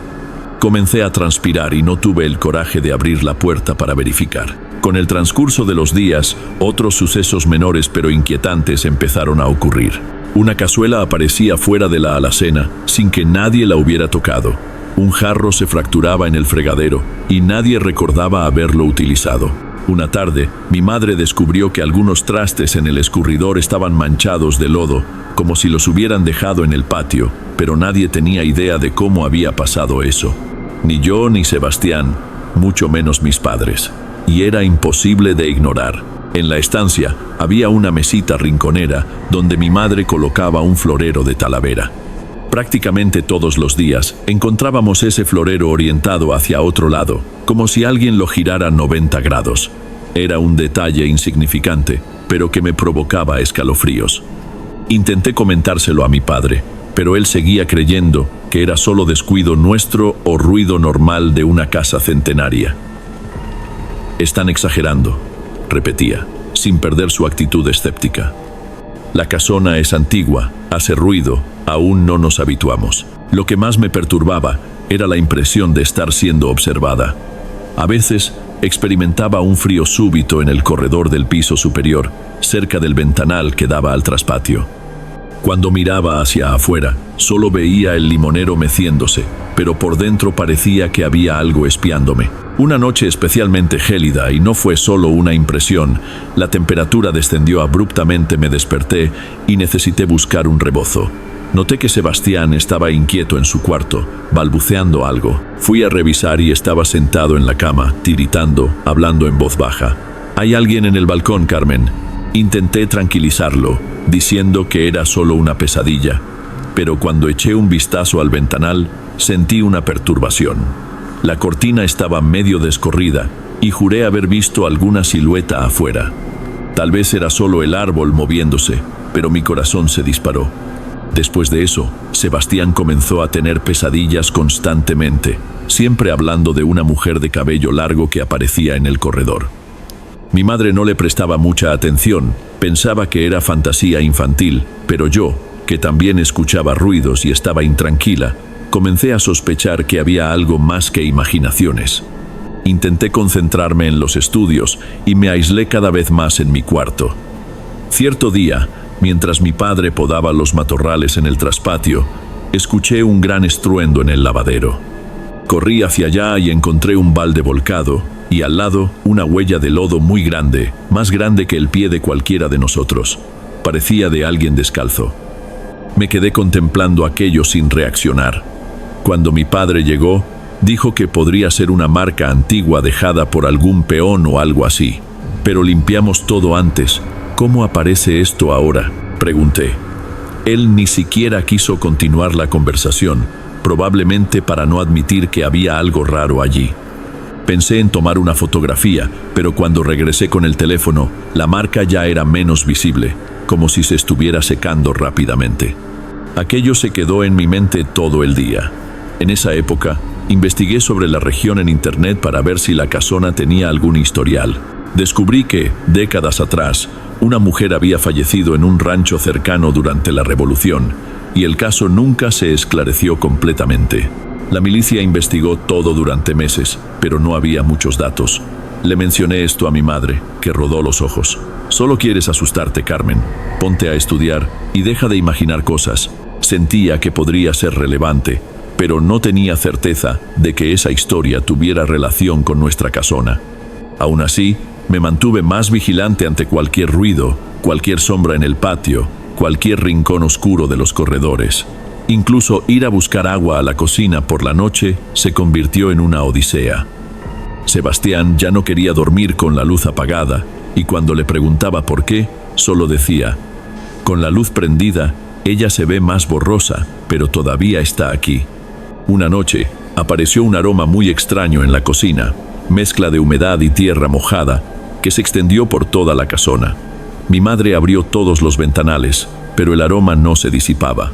Comencé a transpirar y no tuve el coraje de abrir la puerta para verificar. Con el transcurso de los días, otros sucesos menores pero inquietantes empezaron a ocurrir. Una cazuela aparecía fuera de la alacena, sin que nadie la hubiera tocado. Un jarro se fracturaba en el fregadero y nadie recordaba haberlo utilizado. Una tarde, mi madre descubrió que algunos trastes en el escurridor estaban manchados de lodo, como si los hubieran dejado en el patio, pero nadie tenía idea de cómo había pasado eso. Ni yo ni Sebastián, mucho menos mis padres. Y era imposible de ignorar. En la estancia había una mesita rinconera donde mi madre colocaba un florero de talavera. Prácticamente todos los días encontrábamos ese florero orientado hacia otro lado, como si alguien lo girara 90 grados. Era un detalle insignificante, pero que me provocaba escalofríos. Intenté comentárselo a mi padre, pero él seguía creyendo que era solo descuido nuestro o ruido normal de una casa centenaria. «Están exagerando», repetía, sin perder su actitud escéptica. «La casona es antigua, hace ruido, aún no nos habituamos». Lo que más me perturbaba era la impresión de estar siendo observada. A veces experimentaba un frío súbito en el corredor del piso superior, cerca del ventanal que daba al traspatio. Cuando miraba hacia afuera, solo veía el limonero meciéndose, pero por dentro parecía que había algo espiándome. Una noche especialmente gélida, y no fue solo una impresión, la temperatura descendió abruptamente, me desperté y necesité buscar un rebozo. Noté que Sebastián estaba inquieto en su cuarto, balbuceando algo. Fui a revisar y estaba sentado en la cama, tiritando, hablando en voz baja. «Hay alguien en el balcón, Carmen». Intenté tranquilizarlo, diciendo que era solo una pesadilla, pero cuando eché un vistazo al ventanal, sentí una perturbación. La cortina estaba medio descorrida y juré haber visto alguna silueta afuera. Tal vez era solo el árbol moviéndose, pero mi corazón se disparó. Después de eso, Sebastián comenzó a tener pesadillas constantemente, siempre hablando de una mujer de cabello largo que aparecía en el corredor. Mi madre no le prestaba mucha atención, pensaba que era fantasía infantil, pero yo, que también escuchaba ruidos y estaba intranquila, comencé a sospechar que había algo más que imaginaciones. Intenté concentrarme en los estudios y me aislé cada vez más en mi cuarto. Cierto día, mientras mi padre podaba los matorrales en el traspatio, escuché un gran estruendo en el lavadero. Corrí hacia allá y encontré un balde volcado, y al lado una huella de lodo muy grande, más grande que el pie de cualquiera de nosotros. Parecía de alguien descalzo. Me quedé contemplando aquello sin reaccionar. Cuando mi padre llegó, dijo que podría ser una marca antigua dejada por algún peón o algo así. Pero limpiamos todo antes. ¿Cómo aparece esto ahora?, pregunté. Él ni siquiera quiso continuar la conversación, probablemente para no admitir que había algo raro allí. Pensé en tomar una fotografía, pero cuando regresé con el teléfono, la marca ya era menos visible, como si se estuviera secando rápidamente. Aquello se quedó en mi mente todo el día. En esa época, Investigué sobre la región en internet para ver si la casona tenía algún historial. Descubrí que, décadas atrás, una mujer había fallecido en un rancho cercano durante la Revolución, y el caso nunca se esclareció completamente. La milicia investigó todo durante meses, pero no había muchos datos. Le mencioné esto a mi madre, que rodó los ojos. Solo quieres asustarte, Carmen. Ponte a estudiar y deja de imaginar cosas. Sentía que podría ser relevante, pero no tenía certeza de que esa historia tuviera relación con nuestra casona. Aún así, me mantuve más vigilante ante cualquier ruido, cualquier sombra en el patio, cualquier rincón oscuro de los corredores. Incluso ir a buscar agua a la cocina por la noche se convirtió en una odisea. Sebastián ya no quería dormir con la luz apagada, y cuando le preguntaba por qué, solo decía: con la luz prendida, ella se ve más borrosa, pero todavía está aquí. Una noche, apareció un aroma muy extraño en la cocina, mezcla de humedad y tierra mojada, que se extendió por toda la casona. Mi madre abrió todos los ventanales, pero el aroma no se disipaba.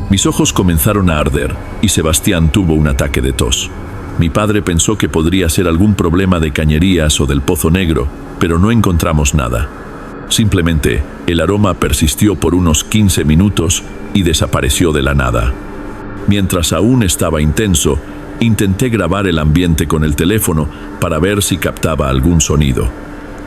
Mis ojos comenzaron a arder, y Sebastián tuvo un ataque de tos. Mi padre pensó que podría ser algún problema de cañerías o del pozo negro, pero no encontramos nada. Simplemente, el aroma persistió por unos 15 minutos y desapareció de la nada. Mientras aún estaba intenso, intenté grabar el ambiente con el teléfono para ver si captaba algún sonido.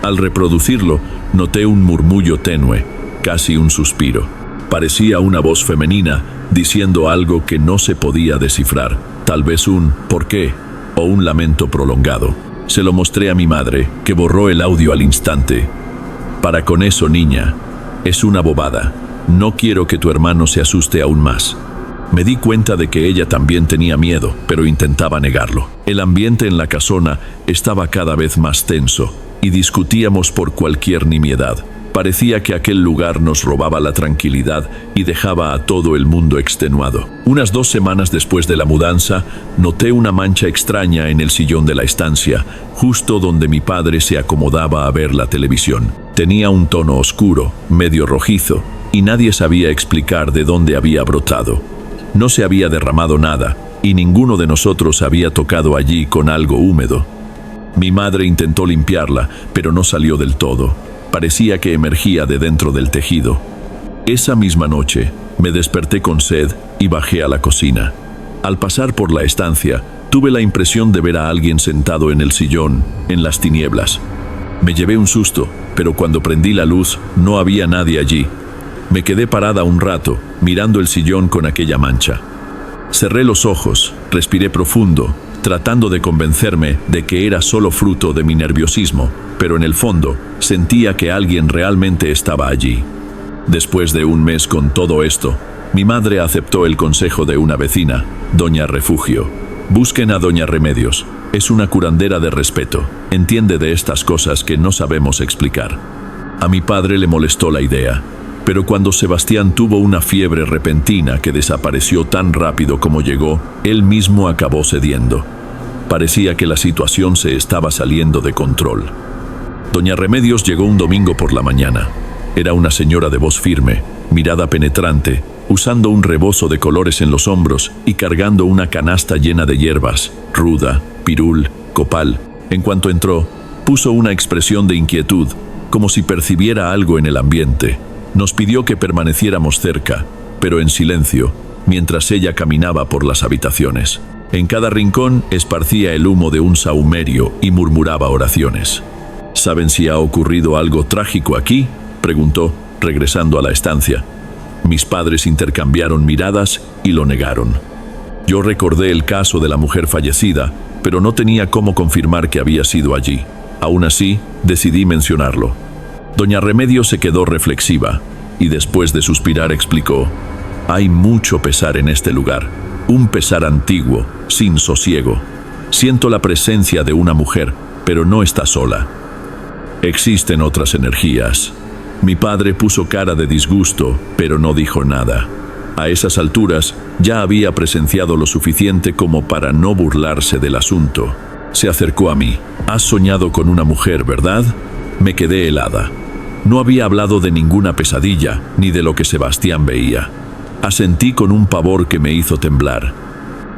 Al reproducirlo, noté un murmullo tenue, casi un suspiro. Parecía una voz femenina diciendo algo que no se podía descifrar, tal vez un ¿por qué? O un lamento prolongado. Se lo mostré a mi madre, que borró el audio al instante. Para con eso, niña, es una bobada. No quiero que tu hermano se asuste aún más. Me di cuenta de que ella también tenía miedo, pero intentaba negarlo. El ambiente en la casona estaba cada vez más tenso, y discutíamos por cualquier nimiedad. Parecía que aquel lugar nos robaba la tranquilidad y dejaba a todo el mundo extenuado. Unas 2 semanas después de la mudanza, noté una mancha extraña en el sillón de la estancia, justo donde mi padre se acomodaba a ver la televisión. Tenía un tono oscuro, medio rojizo, y nadie sabía explicar de dónde había brotado. No se había derramado nada, y ninguno de nosotros había tocado allí con algo húmedo. Mi madre intentó limpiarla, pero no salió del todo. Parecía que emergía de dentro del tejido. Esa misma noche, me desperté con sed y bajé a la cocina. Al pasar por la estancia, tuve la impresión de ver a alguien sentado en el sillón, en las tinieblas. Me llevé un susto, pero cuando prendí la luz, no había nadie allí. Me quedé parada un rato, mirando el sillón con aquella mancha. Cerré los ojos, respiré profundo, tratando de convencerme de que era solo fruto de mi nerviosismo, pero en el fondo sentía que alguien realmente estaba allí. Después de un mes con todo esto, mi madre aceptó el consejo de una vecina, Doña Refugio. Busquen a Doña Remedios, es una curandera de respeto, entiende de estas cosas que no sabemos explicar. A mi padre le molestó la idea, pero cuando Sebastián tuvo una fiebre repentina que desapareció tan rápido como llegó, él mismo acabó cediendo. Parecía que la situación se estaba saliendo de control. Doña Remedios llegó un domingo por la mañana. Era una señora de voz firme, mirada penetrante, usando un rebozo de colores en los hombros y cargando una canasta llena de hierbas, ruda, pirul, copal. En cuanto entró, puso una expresión de inquietud, como si percibiera algo en el ambiente. Nos pidió que permaneciéramos cerca, pero en silencio, mientras ella caminaba por las habitaciones. En cada rincón esparcía el humo de un sahumerio y murmuraba oraciones. ¿Saben si ha ocurrido algo trágico aquí?, preguntó, regresando a la estancia. Mis padres intercambiaron miradas y lo negaron. Yo recordé el caso de la mujer fallecida, pero no tenía cómo confirmar que había sido allí. Aún así, decidí mencionarlo. Doña Remedios se quedó reflexiva y después de suspirar explicó: hay mucho pesar en este lugar, un pesar antiguo, sin sosiego. Siento la presencia de una mujer, pero no está sola. Existen otras energías. Mi padre puso cara de disgusto, pero no dijo nada. A esas alturas, ya había presenciado lo suficiente como para no burlarse del asunto. Se acercó a mí. ¿Has soñado con una mujer, verdad? Me quedé helada. No había hablado de ninguna pesadilla, ni de lo que Sebastián veía. Asentí con un pavor que me hizo temblar.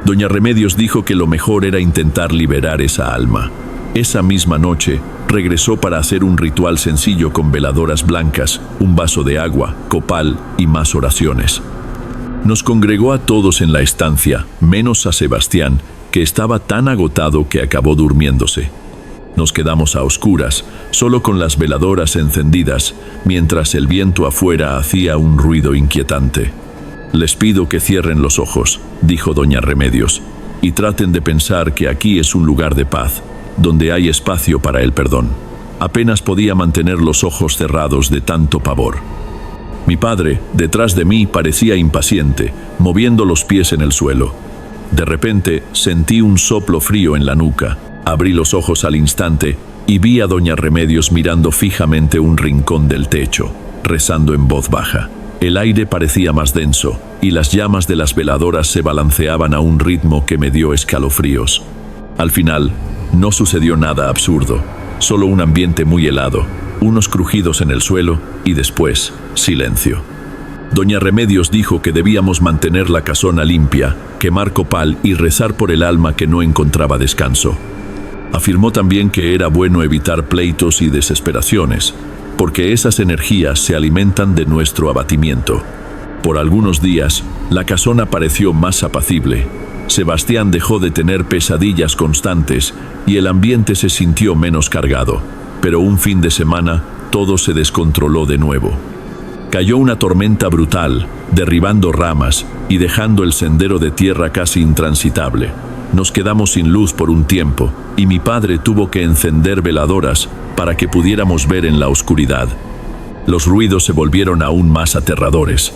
Doña Remedios dijo que lo mejor era intentar liberar esa alma. Esa misma noche, regresó para hacer un ritual sencillo con veladoras blancas, un vaso de agua, copal y más oraciones. Nos congregó a todos en la estancia, menos a Sebastián, que estaba tan agotado que acabó durmiéndose. Nos quedamos a oscuras, solo con las veladoras encendidas, mientras el viento afuera hacía un ruido inquietante. «Les pido que cierren los ojos», dijo doña Remedios, «y traten de pensar que aquí es un lugar de paz, donde hay espacio para el perdón». Apenas podía mantener los ojos cerrados de tanto pavor. Mi padre, detrás de mí, parecía impaciente, moviendo los pies en el suelo. De repente, sentí un soplo frío en la nuca. Abrí los ojos al instante y vi a doña Remedios mirando fijamente un rincón del techo, rezando en voz baja. El aire parecía más denso y las llamas de las veladoras se balanceaban a un ritmo que me dio escalofríos. Al final, no sucedió nada absurdo, solo un ambiente muy helado, unos crujidos en el suelo y después, silencio. Doña Remedios dijo que debíamos mantener la casona limpia, quemar copal y rezar por el alma que no encontraba descanso. Afirmó también que era bueno evitar pleitos y desesperaciones, porque esas energías se alimentan de nuestro abatimiento. Por algunos días, la casona pareció más apacible. Sebastián dejó de tener pesadillas constantes y el ambiente se sintió menos cargado. Pero un fin de semana, todo se descontroló de nuevo. Cayó una tormenta brutal, derribando ramas y dejando el sendero de tierra casi intransitable. Nos quedamos sin luz por un tiempo y mi padre tuvo que encender veladoras para que pudiéramos ver en la oscuridad. Los ruidos se volvieron aún más aterradores.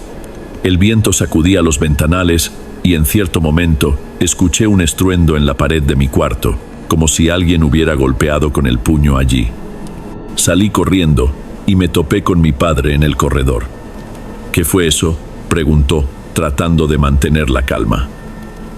El viento sacudía los ventanales y en cierto momento escuché un estruendo en la pared de mi cuarto, como si alguien hubiera golpeado con el puño allí. Salí corriendo y me topé con mi padre en el corredor. «¿Qué fue eso?», preguntó, tratando de mantener la calma.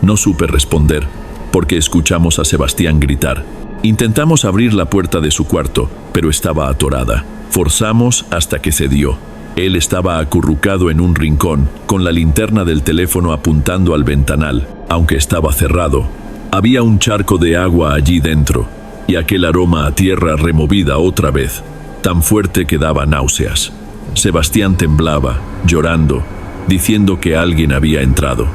No supe responder, porque escuchamos a Sebastián gritar. Intentamos abrir la puerta de su cuarto, pero estaba atorada. Forzamos hasta que cedió. Él estaba acurrucado en un rincón, con la linterna del teléfono apuntando al ventanal. Aunque estaba cerrado, había un charco de agua allí dentro, y aquel aroma a tierra removida otra vez, tan fuerte que daba náuseas. Sebastián temblaba, llorando, diciendo que alguien había entrado.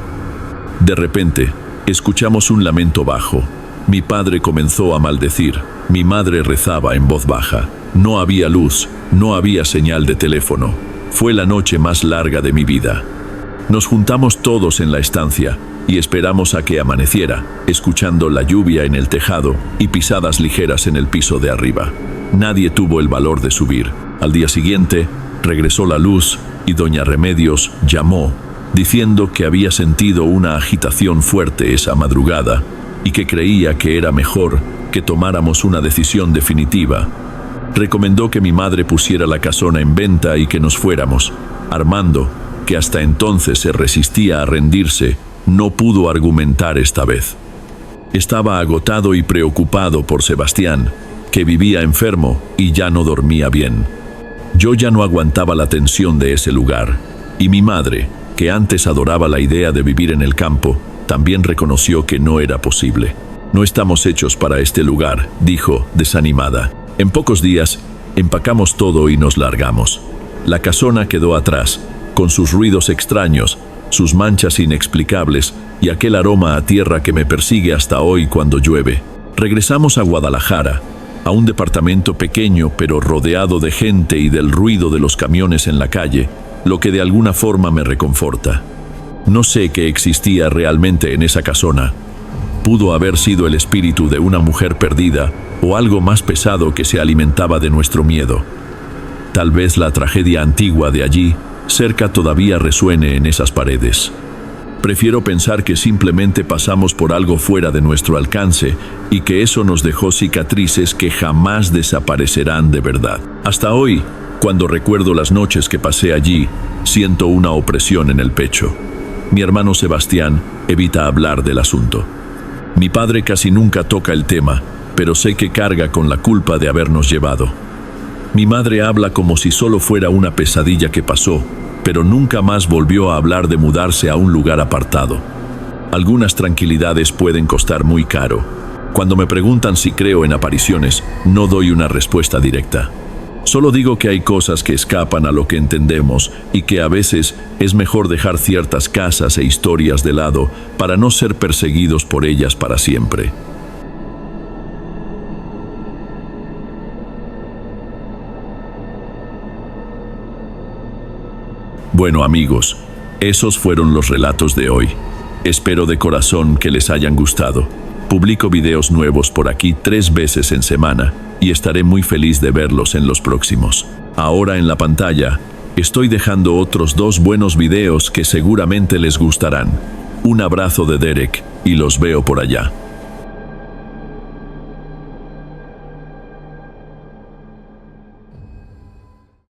De repente, escuchamos un lamento bajo. Mi padre comenzó a maldecir. Mi madre rezaba en voz baja. No había luz, no había señal de teléfono. Fue la noche más larga de mi vida. Nos juntamos todos en la estancia y esperamos a que amaneciera, escuchando la lluvia en el tejado y pisadas ligeras en el piso de arriba. Nadie tuvo el valor de subir. Al día siguiente, regresó la luz y doña Remedios llamó, diciendo que había sentido una agitación fuerte esa madrugada y que creía que era mejor que tomáramos una decisión definitiva. Recomendó que mi madre pusiera la casona en venta y que nos fuéramos. Armando, que hasta entonces se resistía a rendirse, no pudo argumentar esta vez. Estaba agotado y preocupado por Sebastián, que vivía enfermo y ya no dormía bien. Yo ya no aguantaba la tensión de ese lugar, y mi madre, que antes adoraba la idea de vivir en el campo, también reconoció que no era posible. «No estamos hechos para este lugar», dijo, desanimada. En pocos días, empacamos todo y nos largamos. La casona quedó atrás, con sus ruidos extraños, sus manchas inexplicables y aquel aroma a tierra que me persigue hasta hoy cuando llueve. Regresamos a Guadalajara, a un departamento pequeño pero rodeado de gente y del ruido de los camiones en la calle, lo que de alguna forma me reconforta. No sé qué existía realmente en esa casona. Pudo haber sido el espíritu de una mujer perdida o algo más pesado que se alimentaba de nuestro miedo. Tal vez la tragedia antigua de allí, cerca, todavía resuene en esas paredes. Prefiero pensar que simplemente pasamos por algo fuera de nuestro alcance y que eso nos dejó cicatrices que jamás desaparecerán de verdad. Hasta hoy, cuando recuerdo las noches que pasé allí, siento una opresión en el pecho. Mi hermano Sebastián evita hablar del asunto. Mi padre casi nunca toca el tema, pero sé que carga con la culpa de habernos llevado. Mi madre habla como si solo fuera una pesadilla que pasó, pero nunca más volvió a hablar de mudarse a un lugar apartado. Algunas tranquilidades pueden costar muy caro. Cuando me preguntan si creo en apariciones, no doy una respuesta directa. Solo digo que hay cosas que escapan a lo que entendemos y que a veces es mejor dejar ciertas casas e historias de lado para no ser perseguidos por ellas para siempre. Bueno, amigos, esos fueron los relatos de hoy. Espero de corazón que les hayan gustado. Publico videos nuevos por aquí 3 veces en semana y estaré muy feliz de verlos en los próximos. Ahora en la pantalla estoy dejando otros 2 buenos videos que seguramente les gustarán. Un abrazo de Derek y los veo por allá.